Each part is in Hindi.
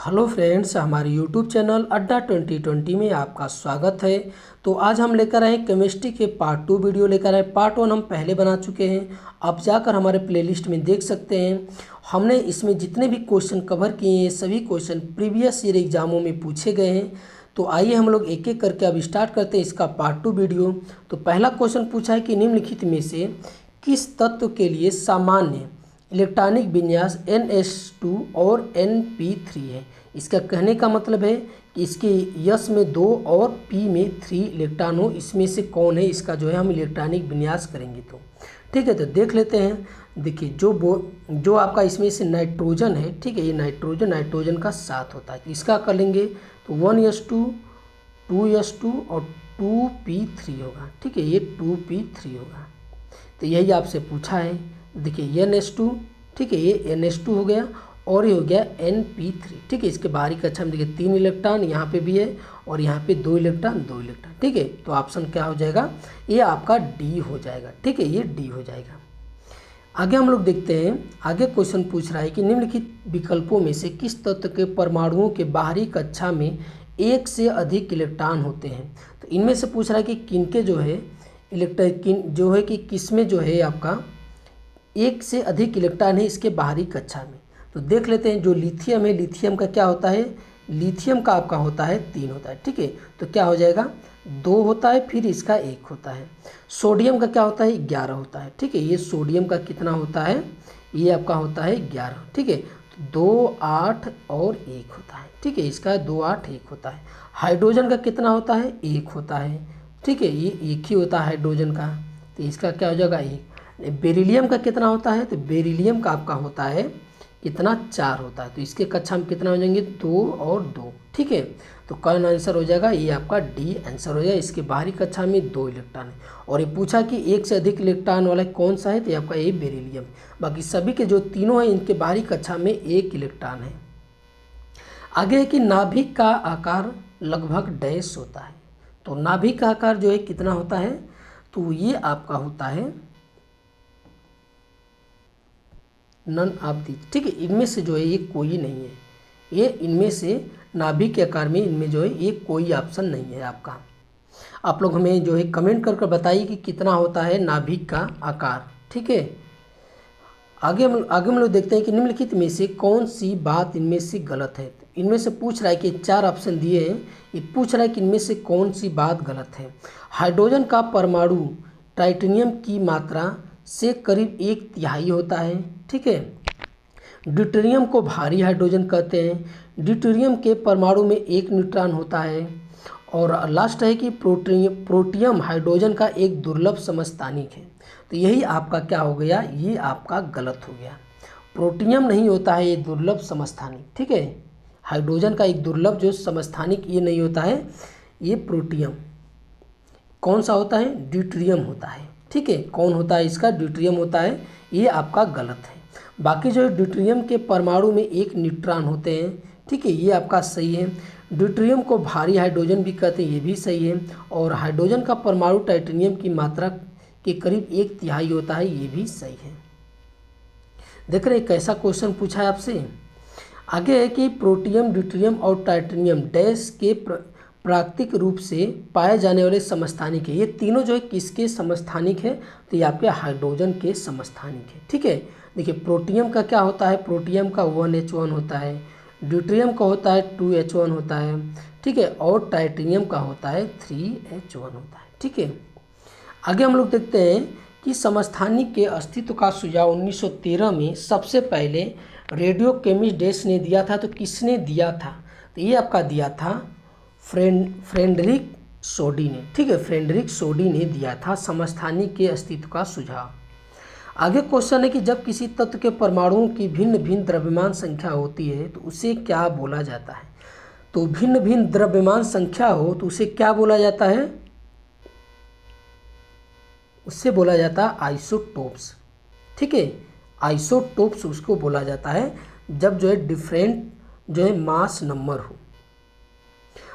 हेलो फ्रेंड्स, हमारे यूट्यूब चैनल अड्डा 2020 में आपका स्वागत है। तो आज हम लेकर आए केमिस्ट्री के पार्ट 2 वीडियो लेकर आए। पार्ट 1 हम पहले बना चुके हैं, आप जाकर हमारे प्लेलिस्ट में देख सकते हैं। हमने इसमें जितने भी क्वेश्चन कवर किए हैं सभी क्वेश्चन प्रीवियस ईयर एग्जामों में पूछे गए हैं। तो आइए हम लोग एक एक करके अब स्टार्ट करते हैं इसका पार्ट 2 वीडियो। तो पहला क्वेश्चन पूछा है कि निम्नलिखित में से किस तत्व के लिए सामान्य इलेक्ट्रॉनिक विन्यास NH2 और NP3 है। इसका कहने का मतलब है कि इसके यस में 2 और P में 3 इलेक्ट्रॉन हो, इसमें से कौन है, इसका जो है हम इलेक्ट्रॉनिक विन्यास करेंगे। तो ठीक है, तो देख लेते हैं। देखिए जो आपका इसमें से नाइट्रोजन है, ठीक है, ये नाइट्रोजन का साथ होता है। इसका कर लेंगे तो 1s2 2s2 और 2p3 होगा। ठीक है, ये 2p3 होगा। तो यही आपसे पूछा है। देखिए NH2, ठीक है, ये NH2 हो गया और ये हो गया NP3। ठीक है, इसके बाहरी कक्षा में देखिए 3 इलेक्ट्रॉन यहाँ पे भी है और यहाँ पे 2 इलेक्ट्रॉन। ठीक है, तो ऑप्शन क्या हो जाएगा, ये आपका डी हो जाएगा। ठीक है, ये डी हो जाएगा। आगे हम लोग देखते हैं। आगे क्वेश्चन पूछ रहा है कि निम्नलिखित विकल्पों में से किस तत्व के परमाणुओं के बाहरी कक्षा में एक से अधिक इलेक्ट्रॉन होते हैं। तो इनमें से पूछ रहा है कि किनके जो है जो है कि किसमें जो है आपका एक से अधिक इलेक्ट्रॉन है इसके बाहरी कक्षा में। तो देख लेते हैं। जो लिथियम है, लिथियम का क्या होता है, लिथियम का आपका होता है 3 होता है। ठीक है, तो क्या हो जाएगा 2 होता है, फिर इसका 1 होता है। सोडियम का क्या होता है 11 होता है। ठीक है, ये सोडियम का कितना होता है, ये आपका होता है 11। ठीक है, तो 2 8 और 1 होता है। ठीक है, इसका 2 8 1 होता है। हाइड्रोजन का कितना होता है 1 होता है। ठीक है, ये 1 ही होता है हाइड्रोजन का, तो इसका क्या हो जाएगा 1। बेरिलियम का कितना होता है, तो बेरिलियम का आपका होता है कितना 4 होता है। तो इसके कक्षा में कितना हो जाएंगे 2 और 2। ठीक है, तो कौन आंसर हो जाएगा, ये आपका डी आंसर हो जाएगा। इसके बाहरी कक्षा में 2 इलेक्ट्रॉन है और ये पूछा कि एक से अधिक इलेक्ट्रॉन वाला कौन सा है, तो ये आपका ये बेरिलियम। बाकी सभी के जो तीनों हैं इनके बाहरी कक्षा में 1 इलेक्ट्रॉन है। आगे है कि नाभिक का आकार लगभग डैश होता है। तो नाभिक का आकार जो है कितना होता है, तो ये आपका होता है नन ऑफ दी। ठीक है, इनमें से जो है ये कोई नहीं है, ये इनमें से नाभिक के आकार में इनमें जो है ये कोई ऑप्शन नहीं है आपका। आप लोग हमें जो है कमेंट कर बताइए कि कितना होता है नाभिक का आकार। ठीक है, आगे हम लोग देखते हैं कि निम्नलिखित में से कौन सी बात इनमें से गलत है। इनमें से पूछ रहा है कि 4 ऑप्शन दिए हैं, ये पूछ रहा है कि इनमें से कौन सी बात गलत है। हाइड्रोजन का परमाणु टाइटेनियम की मात्रा से करीब 1/3 होता है। ठीक है, ड्यूटेरियम को भारी हाइड्रोजन कहते हैं। ड्यूटेरियम के परमाणु में 1 न्यूट्रॉन होता है। और लास्ट है कि प्रोटियम हाइड्रोजन का एक दुर्लभ समस्थानिक है। तो यही आपका क्या हो गया, ये आपका गलत हो गया। प्रोटियम नहीं होता है ये दुर्लभ समस्थानिक। ठीक है, हाइड्रोजन का एक दुर्लभ जो समस्थानिक ये नहीं होता है, ये प्रोटियम कौन सा होता है, ड्यूटेरियम होता है। ठीक है, कौन होता है इसका, ड्यूटेरियम होता है, ये आपका गलत है। बाकी जो है ड्यूटेरियम के परमाणु में 1 न्यूट्रॉन होते हैं। ठीक है, ये आपका सही है। ड्यूटेरियम को भारी हाइड्रोजन भी कहते हैं, ये भी सही है। और हाइड्रोजन का परमाणु टाइटेनियम की मात्रा के करीब 1/3 होता है, ये भी सही है। देख रहे हैं कैसा क्वेश्चन पूछा है आपसे। आगे है कि प्रोटियम, ड्यूटेरियम और टाइटेनियम डैश के प्राकृतिक रूप से पाए जाने वाले समस्थानिक है। ये तीनों जो है किसके समस्थानिक है, तो ये आपके हाइड्रोजन के समस्थानिक है। ठीक है, देखिए प्रोटियम का क्या होता है, प्रोटियम का 1H1 होता है, ड्यूटेरियम का होता है 2H1 होता है। ठीक है, और टाइटेनियम का होता है 3H1 होता है। ठीक है, आगे हम लोग देखते हैं कि समस्थानिक के अस्तित्व का सुझाव 1913 में सबसे पहले रेडियो केमिस्ट डेस ने दिया था। तो किसने दिया था, तो ये आपका दिया था फ्रेडरिक सोडी ने। ठीक है, फ्रेडरिक सोडी ने दिया था समस्थानिक के अस्तित्व का सुझाव। आगे क्वेश्चन है कि जब किसी तत्व के परमाणुओं की भिन्न भिन्न द्रव्यमान संख्या होती है तो उसे क्या बोला जाता है। तो भिन्न भिन्न द्रव्यमान संख्या हो तो उसे क्या बोला जाता है, उससे बोला जाता है आइसोटोप्स। ठीक है, आइसोटोप्स उसको बोला जाता है जब जो है डिफरेंट जो है मास नंबर हो।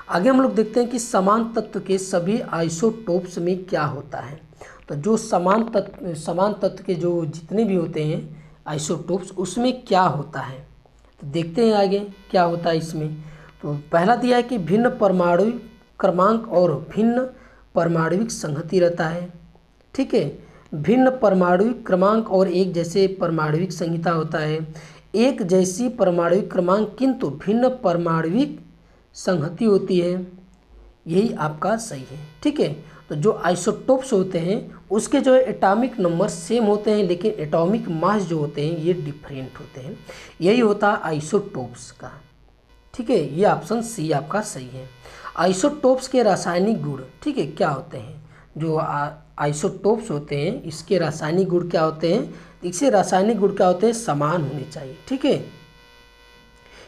आगे हम लोग देखते हैं कि समान तत्व के सभी आइसोटोप्स में क्या होता है। तो जो समान तत्व के जो जितने भी होते हैं आइसोटोप्स, उसमें क्या होता है। तो तो देखते हैं आगे क्या होता है इसमें। तो पहला दिया है कि भिन्न परमाणुविक क्रमांक और भिन्न परमाणुविक संहति रहता है। ठीक है, भिन्न परमाणुविक क्रमांक और एक जैसे परमाणुविक संहिता होता है। एक जैसी परमाणुविक क्रमांक किंतु भिन्न परमाणुविक संहति होती है। यही आपका सही है। ठीक है, तो जो आइसोटोप्स होते हैं उसके जो है एटॉमिक नंबर सेम होते हैं, लेकिन एटॉमिक मास जो होते हैं ये डिफरेंट होते हैं। यही होता है आइसोटोप्स का। ठीक है, ये ऑप्शन सी आपका सही है। आइसोटोप्स के रासायनिक गुण, ठीक है, क्या होते हैं? जो आइसोटोप्स होते हैं इसके रासायनिक गुण क्या होते हैं? इसके रासायनिक गुण क्या होते हैं? समान होने चाहिए। ठीक है,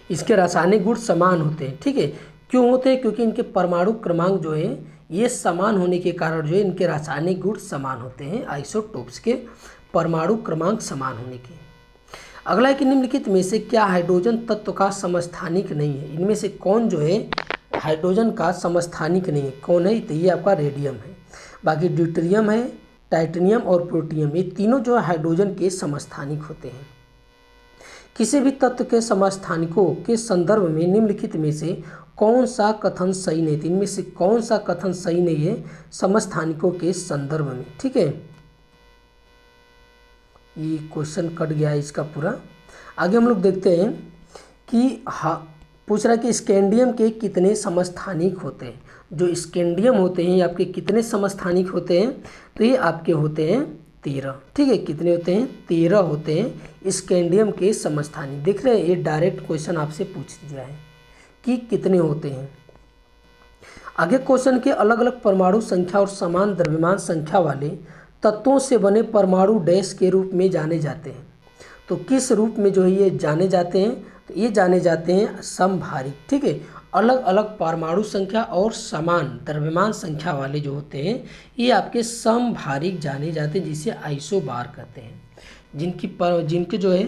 इसके रासायनिक गुण समान होते हैं। ठीक है, क्यों होते हैं? क्योंकि इनके परमाणु क्रमांक जो है ये समान होने के कारण जो है इनके रासायनिक गुण समान होते हैं, आइसोटोप्स के परमाणु क्रमांक समान होने के। अगला है कि निम्नलिखित में से क्या हाइड्रोजन तत्व का समस्थानिक नहीं है? इनमें से कौन जो है हाइड्रोजन का समस्थानिक नहीं है? कौन है? तो ये आपका रेडियम है। बाकी ड्यूटेरियम है, टाइटेनियम और प्लूटोनियम, ये तीनों जो है हाइड्रोजन के समस्थानिक होते हैं। किसी भी तत्व के समस्थानिकों के संदर्भ में निम्नलिखित में से कौन सा कथन सही नहीं? इनमें से कौन सा कथन सही नहीं है समस्थानिकों के संदर्भ में? ठीक है, ये क्वेश्चन कट गया है इसका पूरा। आगे हम लोग देखते हैं कि पूछ रहा है कि स्कैंडियम के कितने समस्थानिक होते हैं? जो स्कैंडियम होते हैं ये आपके कितने समस्थानिक होते हैं? तो ये आपके होते हैं 13। ठीक है, कितने होते हैं? 13 होते हैं स्कैंडियम के समस्थानिक। देख रहे हैं, ये डायरेक्ट क्वेश्चन आपसे पूछ दिया है कि कितने होते हैं। आगे क्वेश्चन के अलग अलग परमाणु संख्या और समान द्रव्यमान संख्या वाले तत्वों से बने परमाणु डैश के रूप में जाने जाते हैं। तो किस रूप में जो है ये जाने जाते हैं? तो ये जाने जाते हैं समभारिक। ठीक है, अलग अलग परमाणु संख्या और समान द्रव्यमान संख्या वाले जो होते हैं ये आपके समभारिक जाने जाते हैं, जिसे आइसोबार कहते हैं। जिनके जो है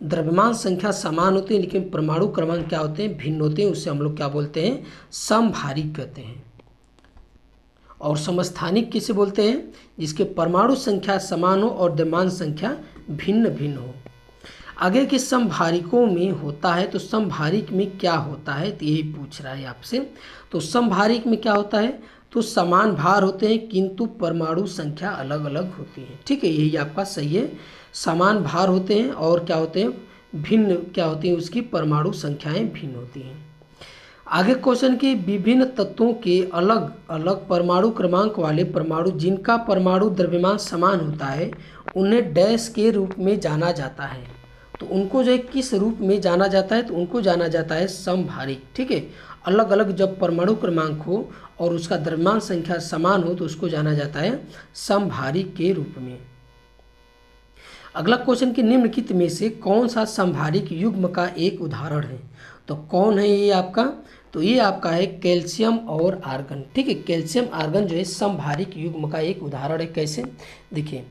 द्रव्यमान संख्या समान होती है लेकिन परमाणु क्रमांक क्या होते हैं? भिन्न होते हैं, उससे हम लोग क्या बोलते हैं? समभारिक कहते हैं। और समस्थानिक किसे बोलते हैं? जिसके परमाणु संख्या समान हो और द्रव्यमान संख्या भिन्न भिन्न हो। आगे के समभारिकों में होता है, तो समभारिक में क्या होता है? तो यही पूछ रहा है आपसे। तो समभारिक में क्या होता है? तो समान भार होते हैं किंतु परमाणु संख्या अलग अलग होती है। ठीक है, यही आपका सही है। समान भार होते हैं और क्या होते हैं? भिन्न क्या होती है? उसकी परमाणु संख्याएं भिन्न होती हैं। आगे क्वेश्चन के विभिन्न तत्वों के अलग अलग परमाणु क्रमांक वाले परमाणु जिनका परमाणु द्रव्यमान समान होता है उन्हें डैश के रूप में जाना जाता है। तो उनको जो है किस रूप में जाना जाता है? तो उनको जाना जाता है समभारिक। ठीक है, अलग अलग जब परमाणु क्रमांक हो और उसका द्रव्यमान संख्या समान हो तो उसको जाना जाता है समभारिक के रूप में। अगला क्वेश्चन के निम्नलिखित में से कौन सा समभारिक युग्म का एक उदाहरण है? तो कौन है ये आपका? तो ये आपका है कैल्शियम और आर्गन। ठीक है, कैल्शियम आर्गन जो है समभारिक युग्म का एक उदाहरण है। कैसे? देखिए,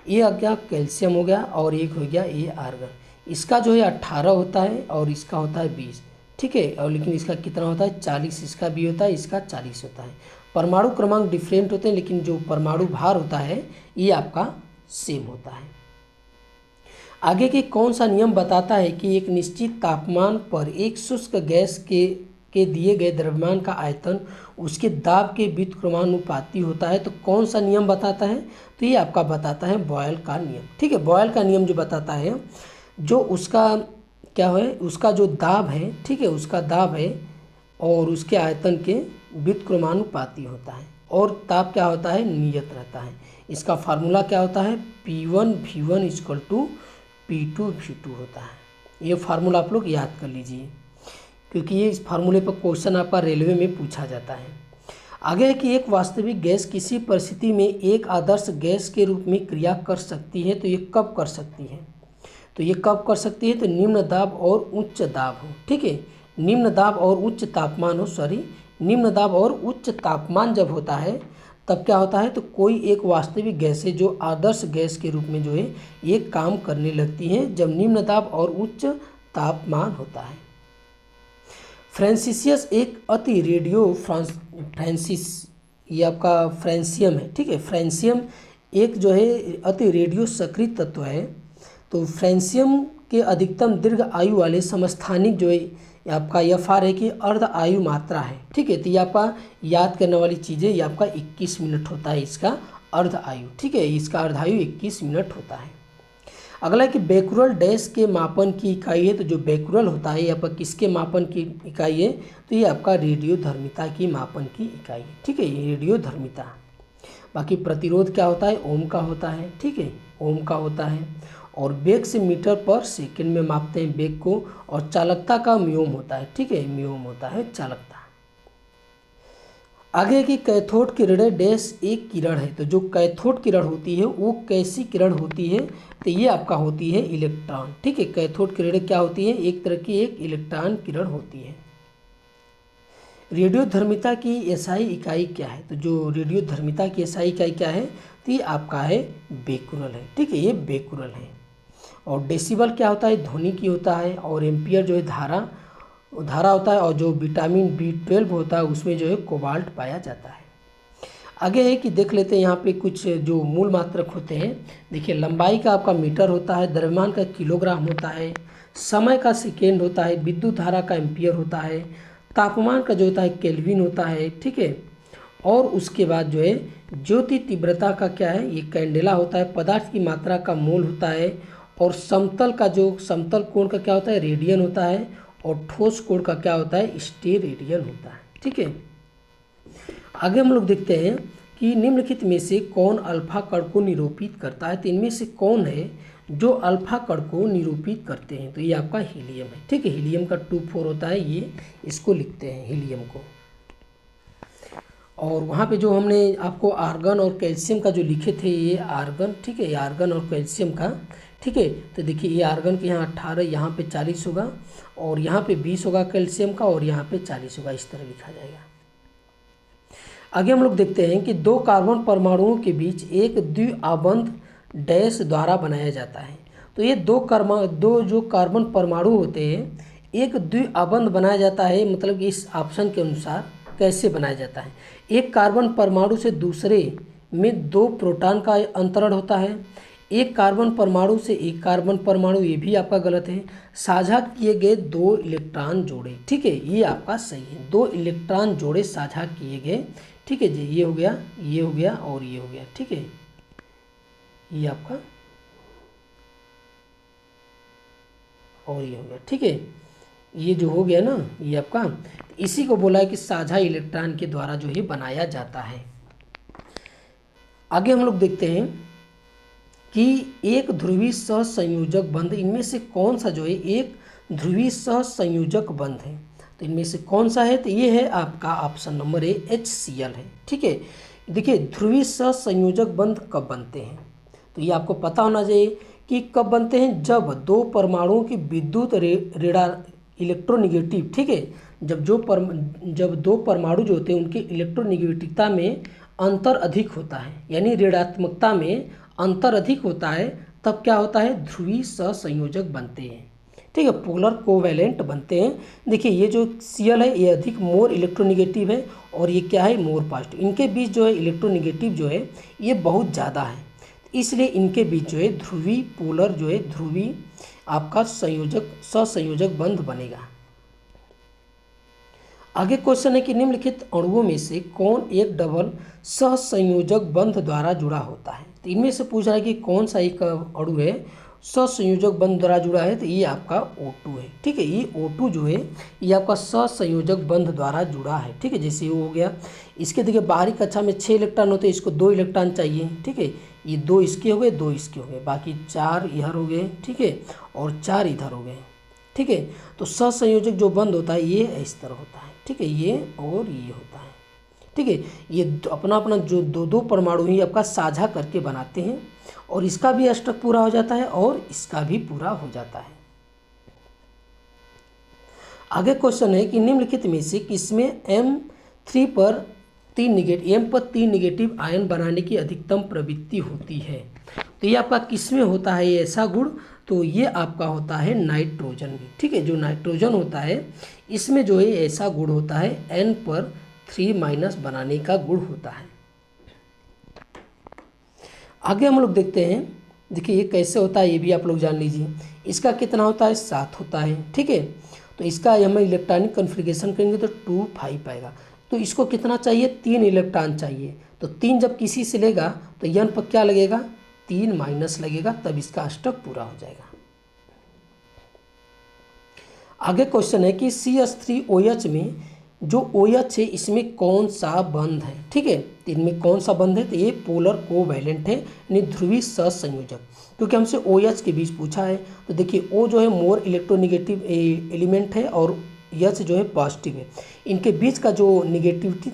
ये आ गया कैल्शियम हो गया और एक हो गया ये आर्गन। इसका जो है 18 होता है और इसका होता है 20। ठीक है, और लेकिन इसका कितना होता है? 40। इसका भी होता है, इसका 40 होता है। परमाणु क्रमांक डिफरेंट होते हैं लेकिन जो परमाणु भार होता है ये आपका सेम होता है। आगे के कौन सा नियम बताता है कि एक निश्चित तापमान पर एक शुष्क गैस के दिए गए द्रव्यमान का आयतन उसके दाब के व्युत्क्रमानुपाती होता है? तो कौन सा नियम बताता है? तो ये आपका बताता है बॉयल का नियम। ठीक है, बॉयल का नियम जो बताता है जो उसका क्या है? उसका जो दाब है, ठीक है, उसका दाब है और उसके आयतन के व्युत्क्रमानुपाती होता है और ताप क्या होता है? नियत रहता है। इसका फार्मूला क्या होता है? P1V1 = P2V2 होता है। ये फार्मूला आप लोग याद कर लीजिए क्योंकि ये इस फार्मूले पर क्वेश्चन आपका रेलवे में पूछा जाता है। आगे है कि एक वास्तविक गैस किसी परिस्थिति में एक आदर्श गैस के रूप में क्रिया कर सकती है, तो ये कब कर सकती है? तो ये कब कर सकती है? तो निम्न दाब और उच्च दाब हो। ठीक है, निम्न दाब और उच्च तापमान हो, निम्न दाब और उच्च तापमान जब होता है तब क्या होता है? तो कोई एक वास्तविक गैस है जो आदर्श गैस के रूप में जो है ये काम करने लगती है जब निम्न दाब और उच्च तापमान होता है। फ्रांसिसियस एक अति रेडियो फ्रांसिस ये आपका फ्रांसियम है। ठीक है, फ्रांसियम एक जो है अति रेडियो सक्रिय तत्व है। तो फ्रांसियम के अधिकतम दीर्घ आयु वाले समस्थानिक जो है आपका FR है कि अर्ध आयु मात्रा है। ठीक है, तो ये आपका याद करने वाली चीज़ है, ये आपका 21 मिनट होता है इसका अर्ध आयु। ठीक है, इसका अर्ध आयु 21 मिनट होता है। अगला है कि बेकुरल डैश के मापन की इकाई है। तो जो बेकुरल होता है ये आपका किसके मापन की इकाई है? तो ये आपका रेडियोधर्मिता की मापन की इकाई है। ठीक है, ये रेडियोधर्मिता। बाकी प्रतिरोध क्या होता है? ओम का होता है। ठीक है, ओम का होता है। और वेग से मीटर पर सेकंड में मापते हैं वेग को। और चालकता का म्योम होता है। ठीक है, म्योम होता है चालकता। आगे की कैथोड किरणें डैश एक किरण है। तो जो कैथोड किरण होती है वो कैसी किरण होती है? तो ये आपका होती है इलेक्ट्रॉन। ठीक है, कैथोड किरणें क्या होती है? एक तरह की एक इलेक्ट्रॉन किरण होती है। रेडियोधर्मिता की एसआई इकाई क्या है? तो जो रेडियोधर्मिता की एसआई इकाई क्या है? तो ये आपका है बेकुरल है। ठीक है, ये बेकुरल है। और डेसिबल क्या होता है? ध्वनि की होता है। और एम्पियर जो है धारा होता है। और जो विटामिन B12 होता है उसमें जो है कोबाल्ट पाया जाता है। आगे है कि देख लेते हैं यहाँ पे कुछ जो मूल मात्रक होते हैं। देखिए, लंबाई का आपका मीटर होता है, द्रव्यमान का किलोग्राम होता है, समय का सेकेंड होता है, विद्युत धारा का एम्पियर होता है, तापमान का जो होता है केल्विन होता है। ठीक है, और उसके बाद जो है ज्योति तीव्रता का क्या है? ये कैंडेला होता है। पदार्थ की मात्रा का मोल होता है। और समतल कोण का क्या होता है? रेडियन होता है। और ठोस कोण का क्या होता है? स्टेरेडियन होता है। ठीक है, आगे हम लोग देखते हैं कि निम्नलिखित में से कौन अल्फा कण को निरूपित करता है? तो इनमें से कौन है जो अल्फा कण को निरूपित करते हैं? तो ये आपका हीलियम है। ठीक है, हीलियम का 2,4 होता है, ये इसको लिखते हैं हीलियम को। और वहाँ पे जो हमने आपको आर्गन और कैल्शियम का जो लिखे थे, ये आर्गन। ठीक है, ये आर्गन और कैल्शियम का। ठीक है, तो देखिए ये आर्गन के यहाँ 18, यहाँ पे 40 होगा। और यहाँ पे 20 होगा कैल्शियम का। और यहाँ पे 40 होगा। इस तरह लिखा जाएगा। आगे हम लोग देखते हैं कि दो कार्बन परमाणुओं के बीच एक द्विआबंध डैश द्वारा बनाया जाता है। तो ये दो जो कार्बन परमाणु होते हैं, एक द्विआबंध बनाया जाता है। मतलब इस ऑप्शन के अनुसार कैसे बनाया जाता है? एक कार्बन परमाणु से दूसरे में 2 प्रोटॉन का अंतरण होता है। एक कार्बन परमाणु से एक कार्बन परमाणु, ये भी आपका गलत है। साझा किए गए 2 इलेक्ट्रॉन जोड़े। ठीक है, ये आपका सही है। 2 इलेक्ट्रॉन जोड़े साझा किए गए। ठीक है जी, ये हो गया, ये हो गया और ये हो गया। ठीक है, ये आपका और ये हो गया। ठीक है, ये जो हो गया ना, ये आपका, इसी को बोला है कि साझा इलेक्ट्रॉन के द्वारा जो है बनाया जाता है। आगे हम लोग देखते हैं कि एक ध्रुवीय सहसंयोजक बंध, इनमें से कौन सा जो है एक ध्रुवीय सहसंयोजक बंध है? तो इनमें से कौन सा है? तो ये है आपका ऑप्शन नंबर ए, HCl है। ठीक है, देखिए ध्रुवीय सहसंयोजक बंध कब बनते हैं? तो ये आपको पता होना चाहिए कि कब बनते हैं। जब 2 परमाणुओं की विद्युत इलेक्ट्रोनिगेटिव। ठीक है, जब 2 परमाणु जो होते हैं उनकी इलेक्ट्रोनिगेटिविटी में अंतर अधिक होता है, यानी ऋणात्मकता में अंतर अधिक होता है, तब क्या होता है? ध्रुवीय सहसंयोजक बनते हैं। ठीक है, पोलर कोवैलेंट बनते हैं। देखिए ये जो Cl है ये अधिक मोर इलेक्ट्रोनिगेटिव है। और ये क्या है? More positive. इनके बीच जो है इलेक्ट्रोनिगेटिव जो है ये बहुत ज़्यादा है, इसलिए इनके बीच जो है ध्रुवीय पोलर जो है ध्रुवीय आपका सहसंयोजक बंध बनेगा। आगे क्वेश्चन है कि निम्नलिखित अणुओं में से कौन एक डबल सहसंयोजक बंध द्वारा जुड़ा होता है? तो इनमें से पूछ रहा है कि कौन सा एक अणु है सहसंयोजक बंध द्वारा जुड़ा है? तो ये आपका O2 है। ठीक है, ये O2 जो है ये आपका सहसंयोजक बंध द्वारा जुड़ा है। ठीक है, जैसे ये हो गया। इसके देखिए बाहरी कक्षा में 6 इलेक्ट्रॉन होते हैं, इसको 2 इलेक्ट्रॉन चाहिए। ठीक है, ये 2 इसके हो गए, 2 इसके हो गए, बाकी 4 इधर हो गए। ठीक है, और 4 इधर हो गए। ठीक है, तो सहसंयोजक जो बंध होता है ये इस तरह होता है। ठीक है, ये और ये होता है। ठीक है, ये अपना अपना जो 2 परमाणु ही आपका साझा करके बनाते हैं। और इसका भी अष्टक पूरा हो जाता है और इसका भी पूरा हो जाता है। आगे क्वेश्चन है कि निम्नलिखित में से किसमें M पर 3 निगेटिव आयन बनाने की अधिकतम प्रवृत्ति होती है? तो ये आपका किसमें होता है ये ऐसा गुण? तो ये आपका होता है नाइट्रोजन में। ठीक है, जो नाइट्रोजन होता है इसमें जो है ऐसा गुण होता है N पर 3- बनाने का गुण होता है। आगे हम लोग देखते हैं, देखिए ये कैसे होता है ये भी आप लोग जान लीजिए। इसका कितना होता है 7 होता है, ठीक है। तो इसका हम इलेक्ट्रॉनिक कॉन्फ़िगरेशन करेंगे तो 2 5 आएगा। तो इसको कितना चाहिए 3 इलेक्ट्रॉन चाहिए। तो 3 जब किसी से लेगा तो n पर क्या लगेगा 3 माइनस लगेगा, तब इसका अष्टक पूरा हो जाएगा। आगे क्वेश्चन है कि CH3OH में जो OH है इसमें कौन सा बंध है, ठीक है। तो इनमें कौन सा बंध है, तो ये पोलर कोवैलेंट है, यानी ध्रुवीय सहसंयोजक। क्योंकि हमसे OH के बीच पूछा है तो देखिए O जो है मोर इलेक्ट्रोनिगेटिव एलिमेंट है और H जो है पॉजिटिव है। इनके बीच का जो निगेटिविटी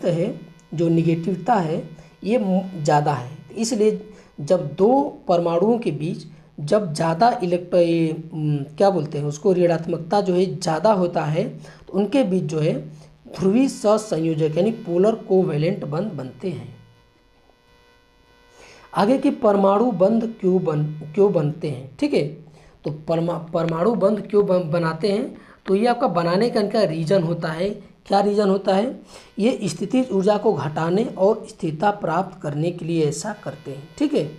है ये ज़्यादा है, इसलिए जब दो परमाणुओं के बीच जब ज़्यादा क्या बोलते हैं उसको ऋणात्मकता जो है ज़्यादा होता है तो उनके बीच जो है ध्रुवीय सहसंयोजक यानी पोलर कोवैलेंट बंध बनते हैं। आगे की परमाणु बंध क्यों बनते हैं, ठीक है। तो परमाणु बंध क्यों बनाते हैं, तो ये आपका बनाने का इनका रीजन होता है। क्या रीजन होता है, ये स्थितिज ऊर्जा को घटाने और स्थिरता प्राप्त करने के लिए ऐसा करते हैं, ठीक है।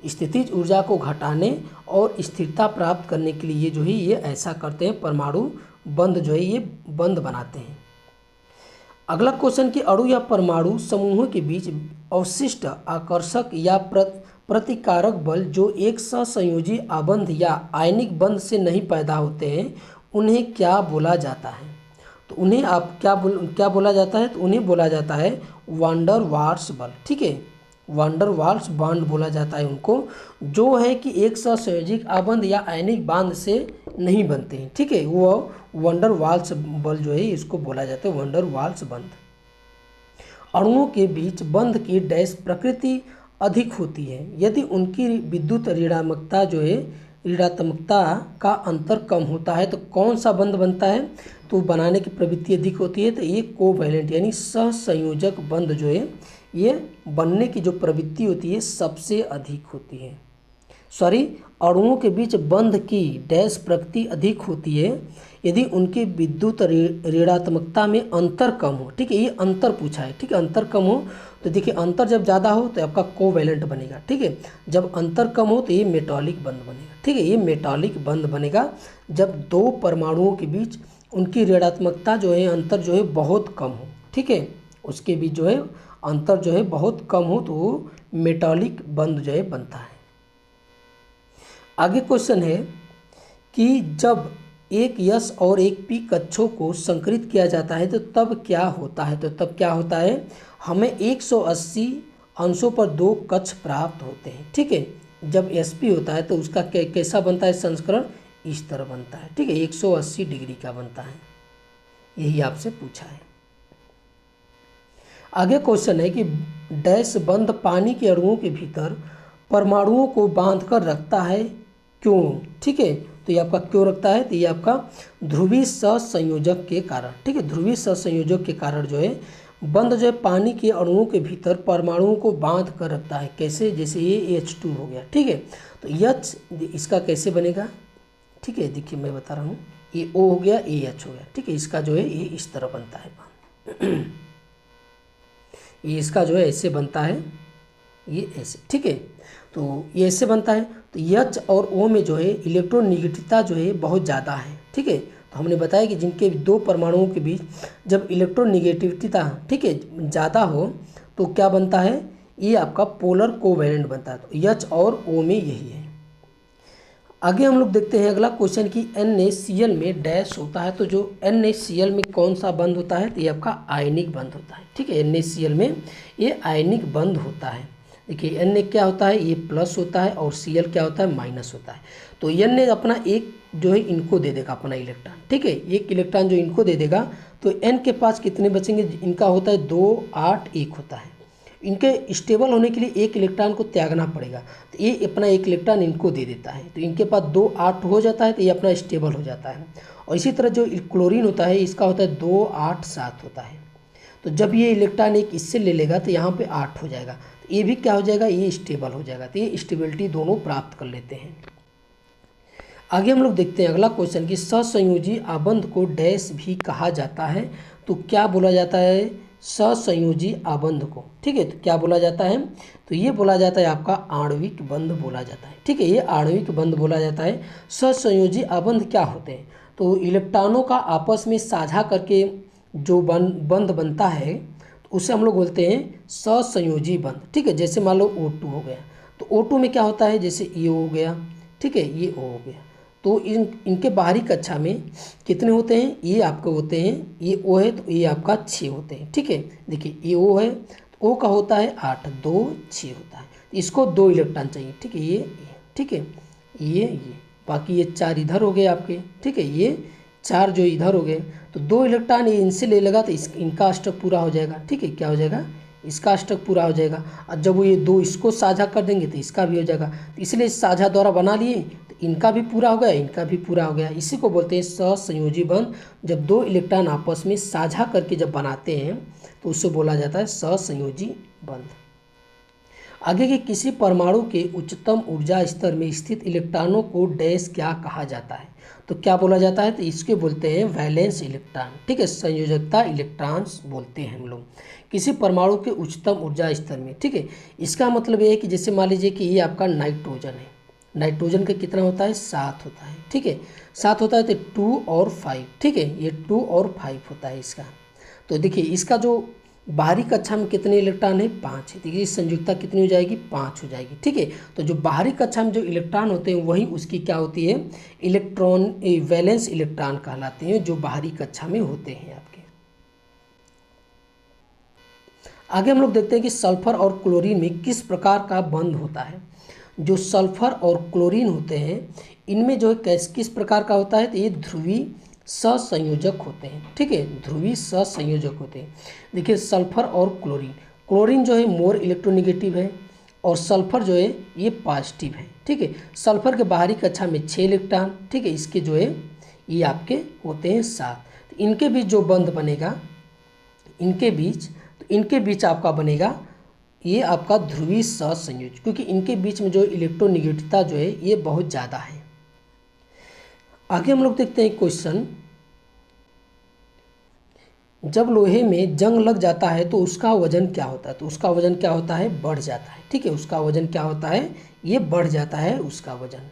स्थितिज ऊर्जा को घटाने और स्थिरता प्राप्त करने के लिए जो है ये ऐसा करते हैं, परमाणु बंध जो है ये बंध बनाते हैं। अगला क्वेश्चन कि अणु या परमाणु समूहों के बीच अवशिष्ट आकर्षक या प्रतिकारक बल जो एक सहसंयोजी आबंध या आयनिक बंध से नहीं पैदा होते हैं उन्हें क्या बोला जाता है। तो उन्हें आप क्या बोला जाता है, तो उन्हें बोला जाता है वांडर वाल्स बल, ठीक है। वांडर वाल्स बांड बोला जाता है उनको, जो है कि एक सहसंयोजिक आबंध या आयनिक बांध से नहीं बनते हैं, ठीक है। वो वंडर वाल्स बल जो है इसको बोला जाता है वंडर वाल्स बंध। अणुओं के बीच बंध की डैश प्रकृति अधिक होती है यदि उनकी विद्युत ऋणात्मकता का अंतर कम होता है। तो कौन सा बंध बनता है, तो बनाने की प्रवृत्ति अधिक होती है, तो ये कोवैलेंट यानी सहसंयोजक बंध जो है ये बनने की जो प्रवृत्ति होती है सबसे अधिक होती है। अणुओं के बीच बंध की डैश प्रकृति अधिक होती है यदि उनकी विद्युत ऋणात्मकता में अंतर कम हो, ठीक है। ये अंतर पूछा है, ठीक है। अंतर कम हो तो देखिए अंतर जब ज़्यादा हो तो आपका कोवैलेंट बनेगा, ठीक है। जब अंतर कम हो तो ये मेटालिक बंध बनेगा, ठीक है। ये मेटालिक बंध बनेगा जब दो परमाणुओं के बीच उनकी ऋणात्मकता जो है अंतर जो है बहुत कम हो, ठीक है। उसके बीच जो है अंतर जो है बहुत कम हो तो वो मेटालिक बंध जो है बनता है। आगे क्वेश्चन है कि जब एक यस और एक पी कक्षों को संकरित किया जाता है तो तब क्या होता है, तो तब क्या होता है हमें 180 अंशों पर 2 कक्ष प्राप्त होते हैं, ठीक है। जब sp होता है तो उसका कैसा बनता है संस्करण इस तरह बनता है, ठीक है। 180 डिग्री का बनता है, यही आपसे पूछा है। आगे क्वेश्चन है कि डैश बंध पानी के अणुओं के भीतर परमाणुओं को बांध कर रखता है क्यों, ठीक है। तो ये आपका क्यों रखता है, तो ये आपका ध्रुवीय सहसंयोजक के कारण, ठीक है। ध्रुवीय सहसंयोजक के कारण जो है बंध जो है पानी के अणुओं के भीतर परमाणुओं को बांध कर रखता है। कैसे, जैसे ये H2 हो गया, ठीक है। तो H इसका कैसे बनेगा, ठीक है। देखिए मैं बता रहा हूँ, ये O हो गया, ये H हो गया, ठीक है। इसका जो है ये इस तरह बनता है ये इसका जो है ऐसे बनता है, ये ऐसे, ठीक है। तो ये ऐसे बनता है। तो H और O में जो है इलेक्ट्रोनिगेटिविटी जो है बहुत ज़्यादा है, ठीक है। तो हमने बताया कि जिनके दो परमाणुओं के बीच जब इलेक्ट्रोनिगेटिविटी ठीक है ज़्यादा हो तो क्या बनता है, ये आपका पोलर कोवैलेंट बनता है। तो H और O में यही है। आगे हम लोग देखते हैं अगला क्वेश्चन कि NaCl में डैश होता है। तो जो NaCl में कौन सा बंध होता है, तो ये आपका आयनिक बंध होता है, ठीक है। NaCl में ये आयनिक बंध होता है। देखिए Na क्या होता है, ये प्लस होता है और Cl क्या होता है, माइनस होता है। तो Na अपना एक जो है इनको दे देगा अपना इलेक्ट्रॉन, ठीक है। एक इलेक्ट्रॉन जो इनको दे देगा तो N के पास कितने बचेंगे, इनका होता है 2 8 1 होता है। इनके स्टेबल होने के लिए एक इलेक्ट्रॉन को त्यागना पड़ेगा, तो ये अपना एक इलेक्ट्रॉन इनको दे देता है। तो इनके पास 2 8 हो जाता है, तो ये अपना स्टेबल हो जाता है। और इसी तरह जो क्लोरीन होता है इसका होता है 2 8 7 होता है। तो जब ये इलेक्ट्रॉन एक इससे ले लेगा तो यहाँ पे 8 हो जाएगा, तो ये भी क्या हो जाएगा, ये स्टेबल हो जाएगा। तो ये स्टेबिलिटी दोनों प्राप्त कर लेते हैं। आगे हम लोग देखते हैं अगला क्वेश्चन कि सहसंयोजी आबंध को डैश भी कहा जाता है। तो क्या बोला जाता है, सहसंयोजी आबंध को। ठीक है, तो क्या बोला जाता है, तो ये बोला जाता है आपका आणविक बंध बोला जाता है। ठीक है, ये आणविक बंध बोला जाता है। सहसंयोजी आबंध क्या होते हैं, तो इलेक्ट्रॉनों का आपस में साझा करके जो बंध बनता है तो उसे हम लोग बोलते हैं सहसंयोजी बंध। ठीक है, जैसे मान लो O2 हो गया, तो O2 में क्या होता है, जैसे ये हो गया, ठीक है, ये O हो गया, तो इनके बाहरी कक्षा में कितने होते हैं, ये आपके होते हैं, ये O है तो ये आपका 6 होते हैं। ठीक है, देखिए ये O है तो O का होता है 8, 2 6 होता है, इसको 2 इलेक्ट्रॉन चाहिए। ठीक है, ये ठीक है, ये बाकी ये 4 इधर हो गए आपके। ठीक है, ये 4 जो इधर हो गए, तो 2 इलेक्ट्रॉन ये इनसे ले लेगा तो इनका अष्टक पूरा हो जाएगा। ठीक है, क्या हो जाएगा, इसका अष्टक पूरा हो जाएगा, और जब वो ये 2 इसको साझा कर देंगे तो इसका भी हो जाएगा, तो इसलिए साझा द्वारा बना लिए तो इनका भी पूरा हो गया, इनका भी पूरा हो गया। इसी को बोलते हैं सहसंयोजी बंध। जब 2 इलेक्ट्रॉन आपस में साझा करके जब बनाते हैं तो उससे बोला जाता है सहसंयोजी बंध। आगे के किसी परमाणु के उच्चतम ऊर्जा स्तर में स्थित इलेक्ट्रॉनों को डैश क्या कहा जाता है, तो क्या बोला जाता है, तो इसके बोलते हैं वैलेंस इलेक्ट्रॉन। ठीक है, संयोजकता इलेक्ट्रॉन्स बोलते हैं हम लोग किसी परमाणु के उच्चतम ऊर्जा स्तर में। ठीक है, इसका मतलब ये है कि जैसे मान लीजिए कि ये आपका नाइट्रोजन है, नाइट्रोजन का कितना होता है, 7 होता है। ठीक है, 7 होता है तो 2 और 5, ठीक है, ये 2 और 5 होता है इसका। तो देखिए इसका जो बाहरी कक्षा में कितने इलेक्ट्रॉन है, 5 है, देखिए संयुक्ता कितनी हो जाएगी, 5 हो जाएगी। ठीक है, तो जो बाहरी कक्षा में जो इलेक्ट्रॉन होते हैं वही उसकी क्या होती है, इलेक्ट्रॉन वैलेंस इलेक्ट्रॉन कहलाते हैं, जो बाहरी कक्षा में होते हैं आपके। आगे हम लोग देखते हैं कि सल्फर और क्लोरीन में किस प्रकार का बंध होता है। जो सल्फर और क्लोरीन होते हैं इनमें जो है किस प्रकार का होता है, तो ये ध्रुवीय सहसंयोजक होते हैं। ठीक है, ध्रुवीय सहसंयोजक होते हैं। देखिए सल्फर और क्लोरीन, क्लोरीन जो है मोर इलेक्ट्रोनेगेटिव है और सल्फर जो है ये पॉजिटिव है। ठीक है, सल्फर के बाहरी कक्षा में 6 इलेक्ट्रॉन, ठीक है, इसके जो है ये आपके होते हैं 7। तो इनके बीच जो बंध बनेगा, इनके बीच आपका बनेगा ये आपका ध्रुवीय सहसंयोजक, क्योंकि इनके बीच में जो इलेक्ट्रोनेगेटिविटी जो है ये बहुत ज़्यादा है। आगे हम लोग देखते हैं क्वेश्चन, जब लोहे में जंग लग जाता है तो उसका वजन क्या होता है, तो उसका वजन क्या होता है, बढ़ जाता है। ठीक है, उसका वजन क्या होता है, ये बढ़ जाता है उसका वजन।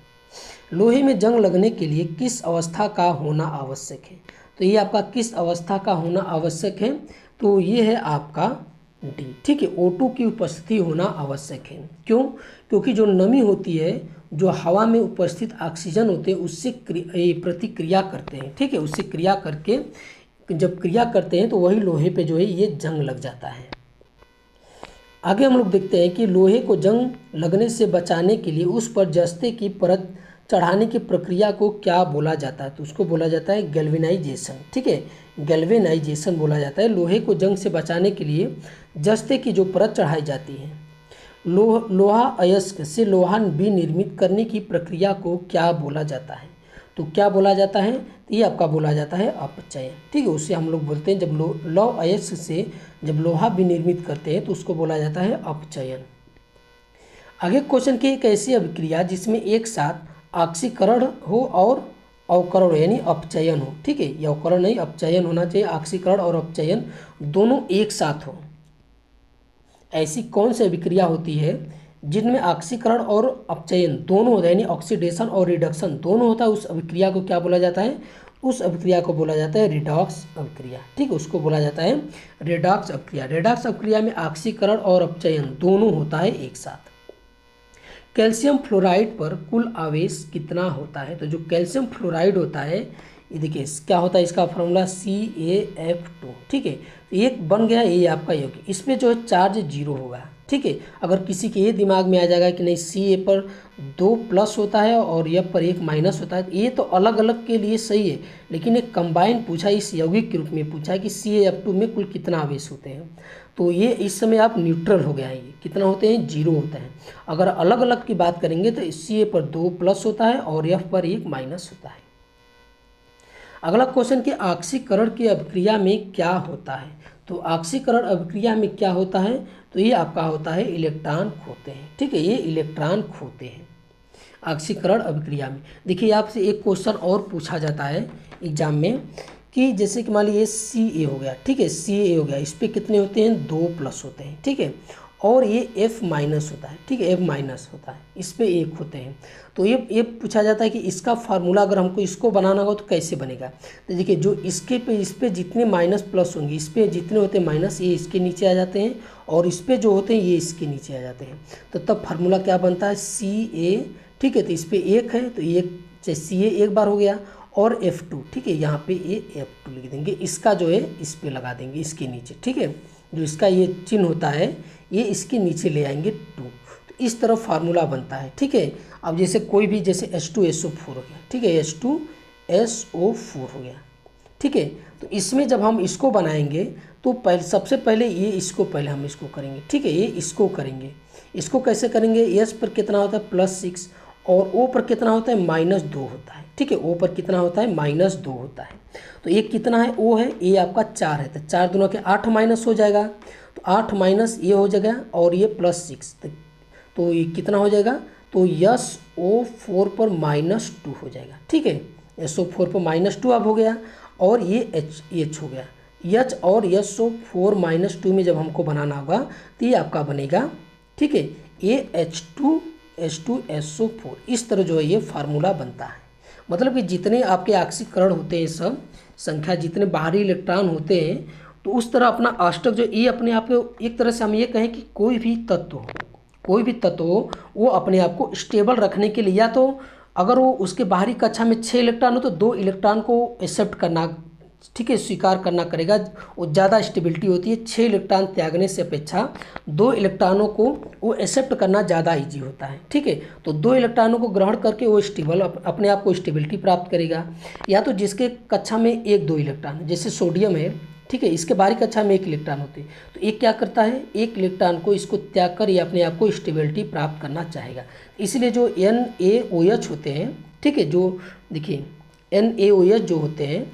लोहे में जंग लगने के लिए किस अवस्था का होना आवश्यक है, तो ये आपका किस अवस्था का होना आवश्यक है, तो ये है आपका डी। ठीक है, O2 की उपस्थिति होना आवश्यक है। क्यों, क्योंकि जो नमी होती है, जो हवा में उपस्थित ऑक्सीजन होते हैं उससे प्रतिक्रिया करते हैं। ठीक है, उससे क्रिया करके जब क्रिया करते हैं तो वही लोहे पे जो है ये जंग लग जाता है। आगे हम लोग देखते हैं कि लोहे को जंग लगने से बचाने के लिए उस पर जस्ते की परत चढ़ाने की प्रक्रिया को क्या बोला जाता है, तो उसको बोला जाता है गैल्वेनाइजेशन। ठीक है, गैल्वेनाइजेशन बोला जाता है। लोहे को जंग से बचाने के लिए जस्ते की जो परत चढ़ाई जाती है, लोहा अयस्क से लोहा विनिर्मित करने की प्रक्रिया को क्या बोला जाता है, तो क्या बोला जाता है, तो ये आपका बोला जाता है अपचयन। ठीक है, उससे हम लोग बोलते हैं जब लौह अयस्क से जब लोहा विनिर्मित करते हैं तो उसको बोला जाता है अपचयन। आगे क्वेश्चन की एक ऐसी अभिक्रिया जिसमें एक साथ ऑक्सीकरण हो और अवकरण हो, यानी अपचयन हो। ठीक है, ये अवकरण नहीं अपचयन होना चाहिए, ऑक्सीकरण और अपचयन दोनों एक साथ हो। ऐसी कौन सी अभिक्रिया होती है जिनमें ऑक्सीकरण और अपचयन दोनों होता है, यानी ऑक्सीडेशन और रिडक्शन दोनों होता है, उस अभिक्रिया को क्या बोला जाता है, उस अभिक्रिया को बोला जाता है रिडॉक्स अभिक्रिया। ठीक है, उसको बोला जाता है रिडॉक्स अभिक्रिया। रिडॉक्स अभिक्रिया में ऑक्सीकरण और अपचयन दोनों होता है एक साथ। कैल्शियम फ्लोराइड पर कुल आवेश कितना होता है, तो जो कैल्शियम फ्लोराइड होता है ये देखिए क्या होता है, इसका फॉर्मूला CaF2। ठीक है, एक बन गया ये आपका यौगिक, इसमें जो है चार्ज 0 होगा। ठीक है, अगर किसी के ये दिमाग में आ जाएगा कि नहीं Ca पर 2 प्लस होता है और F पर 1 माइनस होता है, ये तो अलग अलग के लिए सही है, लेकिन एक कंबाइन पूछा, इस यौगिक के रूप में पूछा है कि CaF2 में कुल कितना आवेश होते हैं, तो ये इस समय आप न्यूट्रल हो गया है, ये कितना होते हैं, 0 होता है। अगर अलग अलग की बात करेंगे तो Ca पर 2 प्लस होता है और F पर 1 माइनस होता है। अगला क्वेश्चन कि ऑक्सीकरण की अभिक्रिया में क्या होता है, तो ऑक्सीकरण अभिक्रिया में क्या होता है, तो ये आपका होता है इलेक्ट्रॉन खोते हैं। ठीक है, ये इलेक्ट्रॉन खोते हैं ऑक्सीकरण अभिक्रिया में। देखिए आपसे एक क्वेश्चन और पूछा जाता है एग्जाम में कि जैसे कि मान लीजिए Ca हो गया, ठीक है, Ca हो गया, इस पर कितने होते हैं 2 प्लस होते हैं, ठीक है, और ये F माइनस होता है, ठीक है, F माइनस होता है, इस पे 1 होते हैं। तो ये पूछा जाता है कि इसका फार्मूला अगर हमको इसको बनाना होगा तो कैसे बनेगा। तो देखिए जो इसके पे इस पे जितने माइनस प्लस होंगे, इस पे जितने होते हैं माइनस ये इसके नीचे आ जाते हैं, और इस पे जो होते हैं ये इसके नीचे आ जाते हैं। तो तब फार्मूला क्या बनता है Ca, ठीक है, तो इस पे 1 है तो ये Ca एक बार हो गया, और F2, ठीक है, यहाँ पे ये F2 लिख देंगे, इसका जो है इस पे लगा देंगे इसके नीचे, ठीक है, जो इसका ये चिन्ह होता है ये इसके नीचे ले आएंगे 2। तो इस तरह फार्मूला बनता है, ठीक है। अब जैसे कोई भी जैसे H2SO4 हो गया, ठीक है, H2SO4 हो गया, ठीक है। तो इसमें जब हम इसको बनाएंगे तो सबसे पहले ये इसको पहले हम इसको करेंगे, ठीक है, ये इसको करेंगे। इसको कैसे करेंगे, S पर कितना होता है +6 और O पर कितना होता है -2 होता है, ठीक है, O पर कितना होता है -2 होता है। तो ये कितना है O है, ये आपका 4 है, तो 4 दूना के 8 माइनस हो जाएगा, तो 8 माइनस ये हो जाएगा और ये +6, तो ये कितना हो जाएगा, तो SO4 पर -2 हो जाएगा, ठीक है, SO4 पर -2 अब हो गया, और ये H हो गया, H और SO4 -2 में जब हमको बनाना होगा तो ये आपका बनेगा, ठीक है, ये H2SO4। इस तरह जो है ये फार्मूला बनता है। मतलब कि जितने आपके ऑक्सीकरण होते हैं, सब संख्या जितने बाहरी इलेक्ट्रॉन होते हैं, तो उस तरह अपना अष्टक जो ये अपने आप को एक तरह से हम ये कहें कि कोई भी तत्व हो वो अपने आप को स्टेबल रखने के लिए, या तो अगर वो उसके बाहरी कक्षा में 6 इलेक्ट्रॉन हो तो 2 इलेक्ट्रॉन को एक्सेप्ट करना, ठीक है, स्वीकार करना करेगा, वो ज़्यादा स्टेबिलिटी होती है। 6 इलेक्ट्रॉन त्यागने से अपेक्षा 2 इलेक्ट्रॉनों को वो एक्सेप्ट करना ज़्यादा ईजी होता है, ठीक है। तो 2 इलेक्ट्रॉनों को ग्रहण करके वो स्टेबल अपने आप को स्टेबिलिटी प्राप्त करेगा। या तो जिसके कक्षा में 1-2 इलेक्ट्रॉन, जैसे सोडियम है, ठीक है, इसके बाहरी कक्षा में 1 इलेक्ट्रॉन होते हैं, तो एक क्या करता है, 1 इलेक्ट्रॉन को इसको त्याग कर ये अपने आप को स्टेबिलिटी प्राप्त करना चाहेगा। इसलिए जो NaOH होते हैं, ठीक है, जो देखिए NaOH जो होते हैं,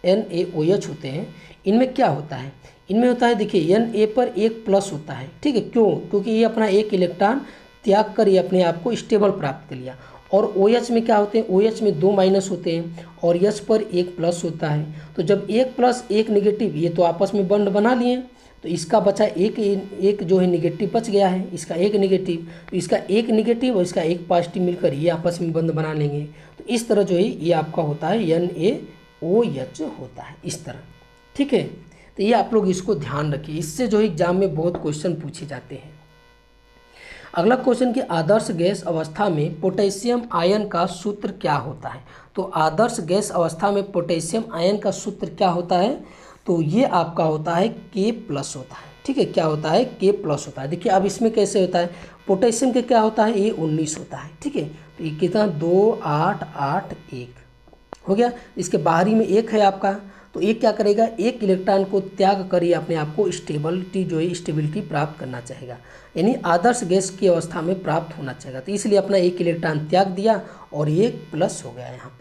NaOH होते हैं, इनमें क्या होता है, इनमें होता है देखिए Na पर 1 प्लस होता है, ठीक है, क्यों, क्योंकि ये अपना 1 इलेक्ट्रॉन त्याग कर ये अपने आप को स्टेबल प्राप्त कर लिया। और OH में क्या होते हैं, OH में 2 माइनस होते हैं और H पर 1 प्लस होता है। तो जब 1 प्लस 1 निगेटिव, ये तो आपस में बॉन्ड बना लिए, तो इसका बचा एक जो है निगेटिव बच गया है, इसका 1 निगेटिव, तो इसका 1 निगेटिव और इसका 1 पॉजिटिव मिलकर ये आपस में बंध बना लेंगे। तो इस तरह जो है ये आपका होता है NaOH होता है, इस तरह, ठीक है। तो ये आप लोग इसको ध्यान रखिए, इससे जो एग्जाम में बहुत क्वेश्चन पूछे जाते हैं। अगला क्वेश्चन कि आदर्श गैस अवस्था में पोटेशियम आयन का सूत्र क्या होता है। तो आदर्श गैस अवस्था में पोटेशियम आयन का सूत्र क्या होता है, तो ये आपका होता है K+ होता है, ठीक है, क्या होता है K+ होता है। देखिए अब इसमें कैसे होता है, पोटेशियम के क्या होता है, ये 19 होता है, ठीक है, तो ये कितना 2 8 8 1 हो गया। इसके बाहरी में 1 है आपका, तो ये क्या करेगा, 1 इलेक्ट्रॉन को त्याग कर ये अपने आप को स्टेबिलिटी जो है स्टेबिलिटी प्राप्त करना चाहेगा, यानी आदर्श गैस की अवस्था में प्राप्त होना चाहेगा। तो इसलिए अपना 1 इलेक्ट्रॉन त्याग दिया और ये प्लस हो गया यहाँ पे।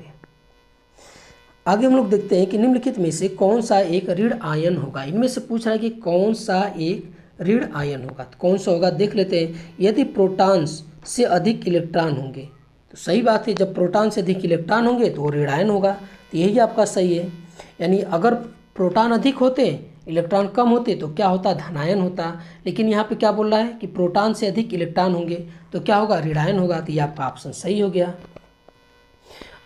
आगे हम लोग देखते हैं कि निम्नलिखित में से कौन सा एक ऋण आयन होगा। इनमें से पूछ रहा है कि कौन सा एक ऋण आयन होगा, तो कौन सा होगा देख लेते हैं। यदि प्रोटॉन्स से अधिक इलेक्ट्रॉन होंगे, तो सही बात है, जब प्रोटॉन से अधिक इलेक्ट्रॉन होंगे तो वो ऋण आयन होगा, तो यही आपका सही है। यानी अगर प्रोटॉन अधिक होते इलेक्ट्रॉन कम होते तो क्या होता, धनायन होता। लेकिन यहाँ पे क्या बोल रहा है कि प्रोटॉन से अधिक इलेक्ट्रॉन होंगे तो क्या होगा, ऋणायन होगा, तो ये आपका ऑप्शन सही हो गया।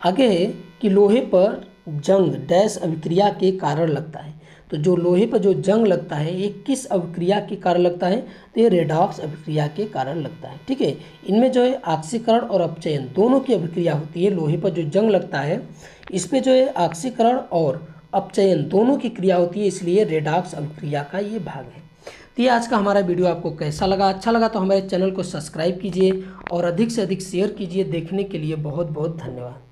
आगे है कि लोहे पर जंग डैश अभिक्रिया के कारण लगता है। तो जो लोहे पर जो जंग लगता है ये किस अभिक्रिया के कारण लगता है, तो ये रेडॉक्स अभिक्रिया के कारण लगता है, ठीक है। इनमें जो है ऑक्सीकरण और अपचयन दोनों की अभिक्रिया होती है। लोहे पर जो जंग लगता है इस पर जो है ऑक्सीकरण और अपचयन दोनों की क्रिया होती है, इसलिए रेडॉक्स अभिक्रिया का ये भाग है। तो ये आज का हमारा वीडियो आपको कैसा लगा, अच्छा लगा तो हमारे चैनल को सब्सक्राइब कीजिए और अधिक से अधिक शेयर कीजिए। देखने के लिए बहुत बहुत धन्यवाद।